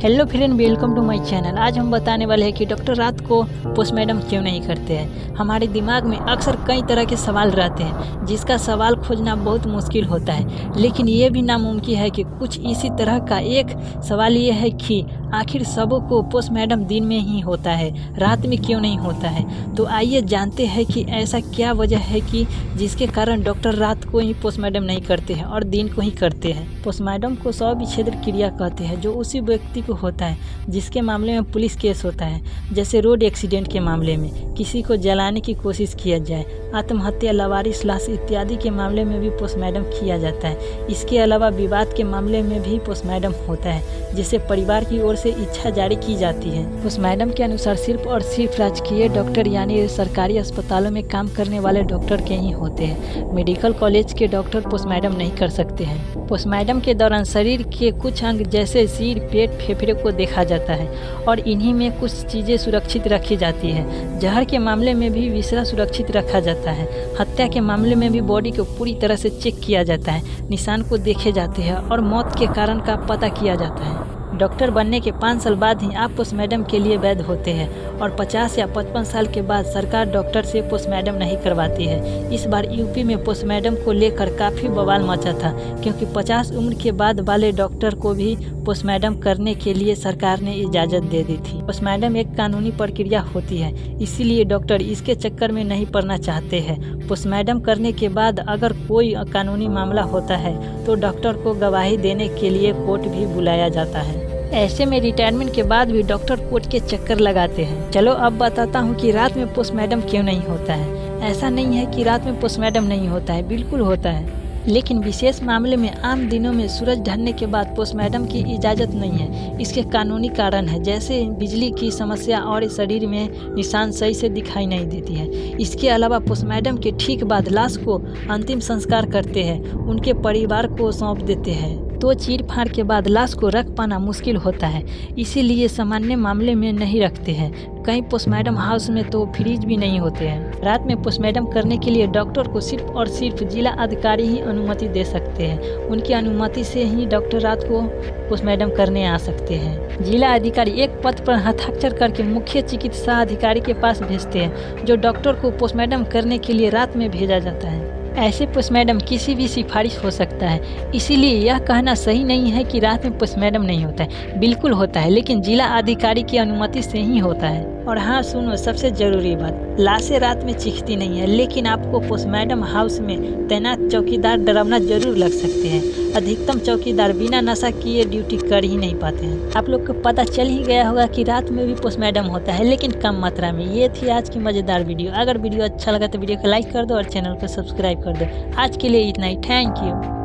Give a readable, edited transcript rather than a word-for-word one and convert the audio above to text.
Hello friend, welcome to my channel. आज हम बताने वाले हैं कि डॉक्टर रात को पोस्टमार्टम क्यों नहीं करते हैं। हमारे दिमाग में अक्सर कई तरह के सवाल रहते हैं जिसका सवाल खोजना बहुत मुश्किल होता है, लेकिन ये भी नामुमकिन है कि कुछ इसी तरह का एक सवाल ये है कि आखिर सबों को पोस्टमार्टम दिन में ही होता है, रात में क्यों नहीं होता है। तो आइए जानते हैं कि ऐसा क्या वजह है कि जिसके कारण डॉक्टर रात को ही पोस्टमार्टम नहीं करते हैं और दिन को ही करते हैं। पोस्टमार्टम को शव विच्छेदन क्रिया कहते हैं, जो उसी व्यक्ति को होता है जिसके मामले में पुलिस केस होता है। जैसे रोड एक्सीडेंट के मामले में किसी को जलाने की कोशिश किया जाए, आत्महत्या, लावारिस लाश इत्यादि के मामले में भी पोस्टमार्टम किया जाता है। इसके अलावा विवाद के मामले में भी पोस्टमार्टम होता है, जिसे परिवार की ओर से इच्छा जारी की जाती है। पोस्टमार्टम के अनुसार सिर्फ और सिर्फ राजकीय डॉक्टर यानी सरकारी अस्पतालों में काम करने वाले डॉक्टर के ही होते हैं। मेडिकल कॉलेज के डॉक्टर पोस्टमार्टम नहीं कर सकते हैं। पोस्टमार्टम के दौरान शरीर के कुछ अंग जैसे सिर, पेट, फेफड़े को देखा जाता है और इन्हीं में कुछ चीज़ें सुरक्षित रखी जाती है। जहर के मामले में भी विसरा सुरक्षित रखा जाता है। हत्या के मामले में भी बॉडी को पूरी तरह से चेक किया जाता है, निशान को देखे जाते हैं और मौत के कारण का पता किया जाता है। डॉक्टर बनने के 5 साल बाद ही आप पोस्टमार्टम के लिए वैध होते हैं और 50 या 55 साल के बाद सरकार डॉक्टर से पोस्टमार्टम नहीं करवाती है। इस बार यूपी में पोस्टमार्टम को लेकर काफ़ी बवाल मचा था, क्योंकि 50 उम्र के बाद वाले डॉक्टर को भी पोस्टमार्टम करने के लिए सरकार ने इजाज़त दे दी थी। पोस्टमार्टम एक कानूनी प्रक्रिया होती है, इसीलिए डॉक्टर इसके चक्कर में नहीं पड़ना चाहते हैं। पोस्टमार्टम करने के बाद अगर कोई कानूनी मामला होता है तो डॉक्टर को गवाही देने के लिए कोर्ट भी बुलाया जाता है। ऐसे में रिटायरमेंट के बाद भी डॉक्टर कोर्ट के चक्कर लगाते हैं। चलो अब बताता हूँ कि रात में पोस्टमार्टम क्यों नहीं होता है। ऐसा नहीं है कि रात में पोस्टमार्टम नहीं होता है, बिल्कुल होता है, लेकिन विशेष मामले में आम दिनों में सूरज ढलने के बाद पोस्टमार्टम की इजाज़त नहीं है। इसके कानूनी कारण है, जैसे बिजली की समस्या और शरीर में निशान सही से दिखाई नहीं देती है। इसके अलावा पोस्टमार्टम के ठीक बाद लाश को अंतिम संस्कार करते हैं, उनके परिवार को सौंप देते हैं, तो चीर फाड़ के बाद लाश को रख पाना मुश्किल होता है, इसीलिए सामान्य मामले में नहीं रखते हैं। कई पोस्टमार्टम हाउस में तो फ्रिज भी नहीं होते हैं। रात में पोस्टमार्टम करने के लिए डॉक्टर को सिर्फ और सिर्फ जिला अधिकारी ही अनुमति दे सकते हैं। उनकी अनुमति से ही डॉक्टर रात को पोस्टमार्टम करने आ सकते हैं। जिला अधिकारी एक पत्र पर हस्ताक्षर करके मुख्य चिकित्सा अधिकारी के पास भेजते हैं, जो डॉक्टर को पोस्टमार्टम करने के लिए रात में भेजा जाता है। ऐसे पोस्टमार्टम किसी भी सिफारिश हो सकता है, इसीलिए यह कहना सही नहीं है कि रात में पोस्टमार्टम नहीं होता है। बिल्कुल होता है, लेकिन जिला अधिकारी की अनुमति से ही होता है। और हाँ सुनो, सबसे ज़रूरी बात, लाशें रात में चीखती नहीं है, लेकिन आपको पोस्टमार्टम हाउस में तैनात चौकीदार डरावना जरूर लग सकते हैं। अधिकतम चौकीदार बिना नशा किए ड्यूटी कर ही नहीं पाते हैं। आप लोग को पता चल ही गया होगा कि रात में भी पोस्टमार्टम होता है, लेकिन कम मात्रा में। ये थी आज की मज़ेदार वीडियो। अगर वीडियो अच्छा लगा तो वीडियो को लाइक कर दो और चैनल को सब्सक्राइब कर दो। आज के लिए इतना ही। Thank you.